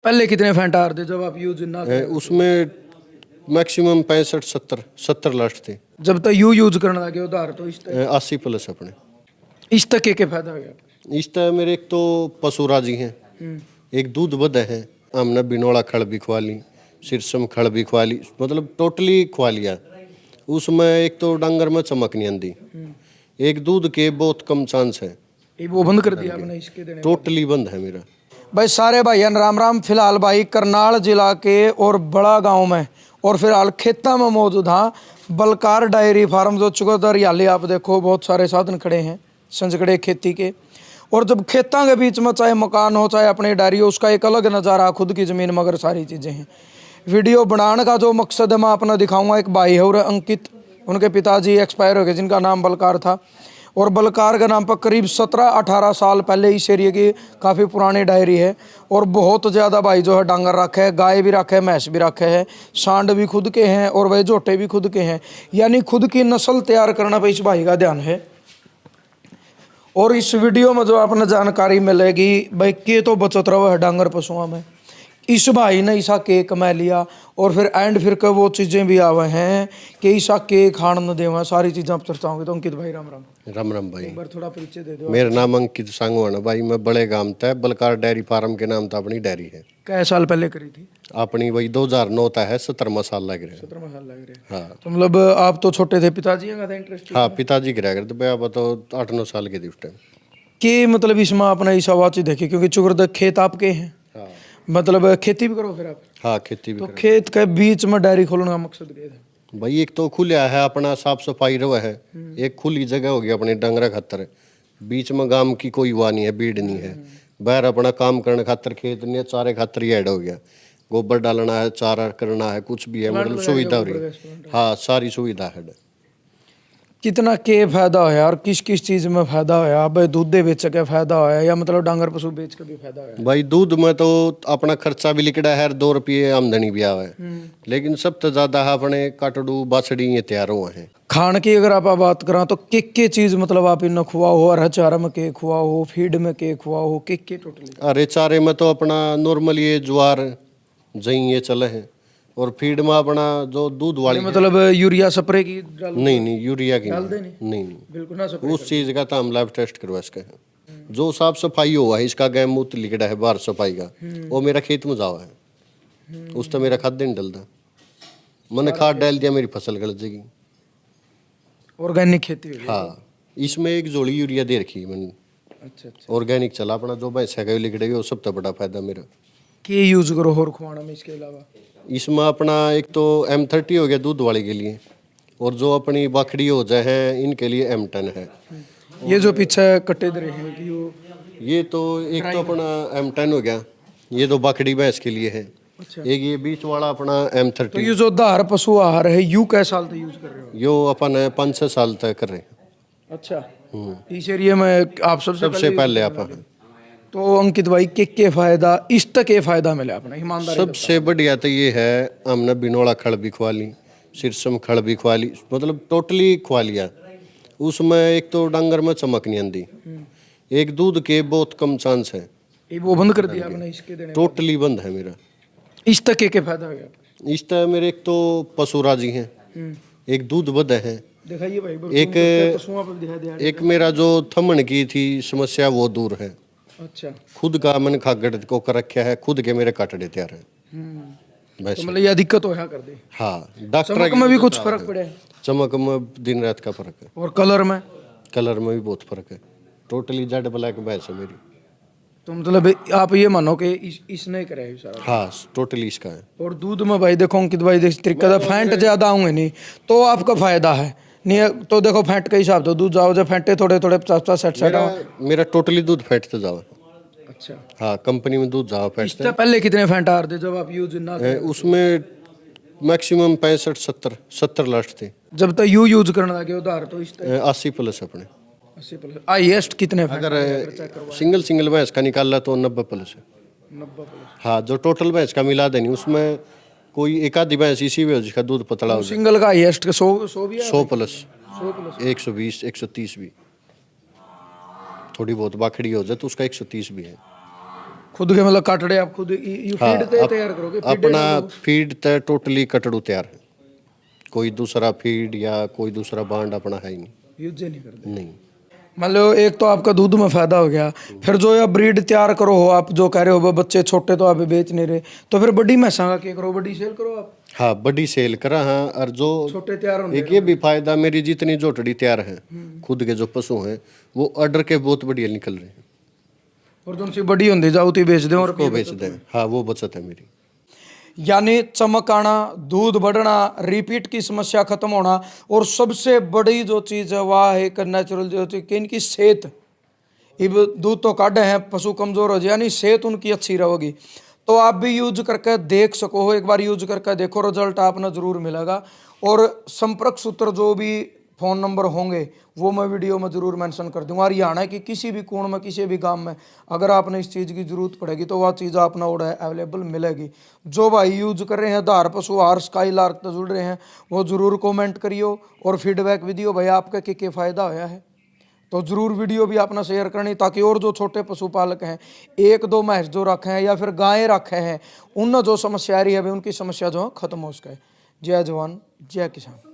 पहले कितने फैंट आ रहे थे जब आप यूज ना थे? उसमें मैक्सिमम 65-70 लास्ट थे। जब तक यू यूज करने लगे उधार तो इस तक 80 प्लस अपने। इस तक के फायदा हो गया। इस तरह मेरे एक तो पशु राजी हैं, एक दूध बद है, हमने बिनोड़ा खड़ भी खुआ ली, सिरसम खड़ भी खुआ ली, मतलब टोटली खुआ लिया। उसमें एक तो डंगर में चमक नहीं आती, एक दूध के बहुत कम चांस है। ये वो बंद कर दिया आपने इसके देने? टोटली बंद है मेरा। भाई सारे भाईयान राम राम। फिलहाल भाई करनाल जिला के और बड़ा गांव में और फिलहाल खेता में मौजूद हाँ बलकार डायरी फार्म जो चुकौदर हरियाली आप देखो बहुत सारे साधन खड़े हैं संजगड़े खेती के। और जब खेतों के बीच में चाहे मकान हो चाहे अपनी डायरी हो उसका एक अलग नज़ारा, खुद की ज़मीन मगर सारी चीज़ें हैं। वीडियो बनाने का जो मकसद है मैं अपना दिखाऊंगा। एक भाई है और अंकित, उनके पिताजी एक्सपायर हो गए जिनका नाम बलकार था और बलकार के नाम पर करीब 17-18 साल पहले इस एरिया की काफ़ी पुरानी डायरी है। और बहुत ज़्यादा भाई जो है डांगर रखे है, गाय भी रखे है, भैंस भी रखे है, सांड भी खुद के हैं और वह झोटे भी खुद के हैं, यानी खुद की नस्ल तैयार करना पे इस भाई का ध्यान है। और इस वीडियो में जो आपने जानकारी मिलेगी भाई के तो बचत रहो है डांगर पशुओं में। इस भाई ने ईसा केक कमा लिया और फिर एंड फिर के वो चीज़ें भी आवे हैं कि ईसा केक खान न देवा, सारी चीज़ें आप चर्चा होंगी। तो अंकित भाई राम राम। राम राम भाई। एक बार थोड़ा परिचय दे दो। मेरा नाम अंकित सांगवाना भाई, मैं बड़े गांव था, बलकार डेयरी फार्म के नाम था अपनी डेयरी है। कै साल पहले करी थी? अपनी वही 2009 था है, 17वां साल लग रहे हैं। 17 साल लग रहे हैं। हाँ तो मतलब आप तो छोटे थे, पिताजी का था इंटरेस्ट? हाँ, पिताजी गिरा करते भाई, आप तो 8-9 साल के थे उस टाइम। कि मतलब इसमें आपने ईसा वाची देखे क्योंकि चुकरद खेत आपके हैं, हाँ मतलब खेती भी करो फिर आप? हाँ, खेती भी तो करें। खेत के बीच में डायरी खोलने का मकसद क्या था? भाई एक तो खुला है, अपना साफ सफाई रहा है, एक खुली जगह होगी अपने डंगरा खातर, बीच में गांव की कोई हुआ नहीं है, भीड़ नहीं है, बाहर अपना काम करने खातर खेत नहीं है, चारे खातर ही ऐड हो गया, गोबर डालना है, चारा करना है, कुछ भी है, मतलब सुविधा हो रही है। हाँ, सारी सुविधा है। कितना के फायदा होया और किस किस चीज में फायदा होया? भाई दूध दे बेच के फायदा होया या मतलब डांगर पशु बेच के भी फायदा होया? भाई दूध में तो अपना खर्चा भी लिखड़ा है, 2 रुपये आमदनी भी आवे, लेकिन सबसे ज्यादा अपने काटड़ू बाछड़ी ये तैयार हुए हैं। खान की अगर आप बात करा तो के चीज मतलब आप इन खुआ हो, और चारा में के खुआ हो, फीड में के खुआ हो, के टोटली? अरे चारे में तो अपना नॉर्मल ये ज्वार जई ये चले हैं, और फीड में अपना जो दूध वाली मतलब यूरिया स्प्रे की नहीं यूरिया की डाल दे नहीं बिल्कुल ना स्प्रे। उस चीज का तो हम लैब टेस्ट करवा इसका है। जो साफ सफाई हुआ है, इसका गैम मूत लिखड़ा है बाहर सफाई का, वो मेरा खेत में जावा है, उस तो मेरा खाद नहीं डलता, मैंने खाद डाल दिया, मेरी फसल गल जाएगी। ऑर्गेनिक खेती हुई? हाँ, इसमें एक जोड़ी यूरिया दे रखी है मैंने। अच्छा अच्छा। ऑर्गेनिक चला अपना, जो भैंसा का लिखड़ेगी वो सबसे बड़ा फायदा मेरा। के यूज करो और खुआना में इसके अलावा? इसमें अपना एक तो M30 हो गया दूध वाले के लिए, और जो अपनी बाखड़ी हो जाए है इनके लिए M10 है। ये जो पीछे कट्टे दे रहे हैं कि वो ये तो एक तो अपना M10 हो गया, ये तो बाखड़ी भैंस के लिए है। अच्छा। एक ये बीच वाला अपना तो M30। ये जो धार पशु आहार है यू कै साल तक यूज कर रहे हो? यो अपन 5-6 साल तक कर रहे हैं। अच्छा। इस एरिया में आप सबसे पहले अपन। तो अंकित भाई के फायदा इस तक के फायदा मिले अपना ईमानदारी? सबसे बढ़िया तो ये है, हमने बिनोड़ा खड़ भी खुआ ली, सिरसम खड़ भी खुआ ली, मतलब टोटली खुआ लिया। उसमें एक तो डंगर में चमक नहीं आती, एक दूध के बहुत कम चांस है। ये वो बंद कर दिया आपने इसके देने? टोटली बंद है मेरा। इस तक के फायदा हो गया? इस तरह मेरे एक तो पशु राजी हैं, एक दूध बद है, दिखाइए भाई एक पशुओं पर दिखा दिया। एक मेरा जो थमन की थी समस्या वो दूर है। अच्छा। खुद का मन खागड़ को कर रखा है, खुद के मेरे काटड़े तैयार है। तो मतलब यह दिक्कत हो कर दी? हाँ, डॉक्टर चमक में भी कुछ फर्क पड़े? चमक में दिन रात का फर्क है, और कलर में? कलर में भी बहुत फर्क है। टोटली जेड ब्लैक भैंस है मेरी। तो मतलब आप ये मानो कि इसने कराया है सारा? हाँ, टोटली इसका है। और दूध में भाई देखो अंकित भाई देख तरीका था, फैंट ज्यादा होंगे नहीं तो आपका फायदा है नहीं तो देखो फैंट के हिसाब से दूध जाओ, जब फैंटे थोड़े थोड़े 50-60 मेरा टोटली दूध फैटते जाओ। अच्छा। हाँ, कंपनी में दूध जाओ फैटते। इससे पहले कितने फैंट आ रहे थे जब आप यूज ना थे? उसमें मैक्सिमम 65-70 लास्ट थे। जब तक यू यूज करने लगे उधार तो इस 80 प्लस अपने। 80+। हाईएस्ट कितने फैंट? अगर सिंगल भैंस का निकाला तो 90 प्लस है। 90+। हाँ, जो टोटल भैंस का मिला देनी उसमें कोई एक आधी भैंस इसी में जिसका दूध पतला हो जाए। सिंगल का हाईएस्ट 100 भी है? 100 प्लस, 100+। 120-130 भी, थोड़ी बहुत बाखड़ी हो जाए तो उसका 130 भी है। खुद के मतलब काटड़े आप खुद यू फीड ते तैयार करोगे? फीड अपना फीड तो टोटली कटड़ू तैयार है, कोई दूसरा फीड या कोई दूसरा बांड अपना है ही नहीं। यूज नहीं करते? नहीं। मान लो एक तो आपका दूध में फायदा हो गया, फिर जो ये ब्रीड तैयार करो हो आप, जो कह रहे हो वो बच्चे छोटे तो आप बेच नहीं रहे, तो फिर बड़ी मैसां का क्या करो? बड़ी सेल करो आप, हाँ बड़ी सेल करा। हाँ और जो छोटे तैयार होंगे। एक ये भी फायदा, मेरी जितनी जोटड़ी तैयार है खुद के जो पशु हैं वो ऑर्डर के बहुत बढ़िया निकल रहे हैं। और जो उनसे बड़ी होती जाओ तो बेच दें और को बेच दें। हाँ वो बचत है मेरी। यानी चमक आना, दूध बढ़ना, रिपीट की समस्या खत्म होना, और सबसे बड़ी जो चीज़ है वह है एक नेचुरल जो चीज़ कि इनकी सेहत। अब दूध तो काढ़े हैं, पशु कमज़ोर हो जाए, यानी सेहत उनकी अच्छी रहेगी। तो आप भी यूज करके देख सको हो, एक बार यूज करके देखो, रिजल्ट आपने ज़रूर मिलेगा। और संपर्क सूत्र जो भी फ़ोन नंबर होंगे वो मैं वीडियो में ज़रूर मेंशन कर दूंगा। हरियाणा की किसी भी कोण में, किसी भी गांव में अगर आपने इस चीज़ की ज़रूरत पड़ेगी तो वह चीज़ आपने उड़ा अवेलेबल मिलेगी। जो भाई यूज कर रहे हैं धार पशु आहार स्काई लार्क से जुड़ रहे हैं वो ज़रूर कमेंट करियो और फीडबैक भी दियो भाई आपका क्या फ़ायदा होया है। तो ज़रूर वीडियो भी आपने शेयर करनी, ताकि और जो छोटे पशुपालक हैं, एक दो भैंस जो रखे हैं या फिर गायें रखे हैं, उन जो समस्या आ रही है भाई उनकी समस्या जो है खत्म हो सके। जय जवान जय किसान।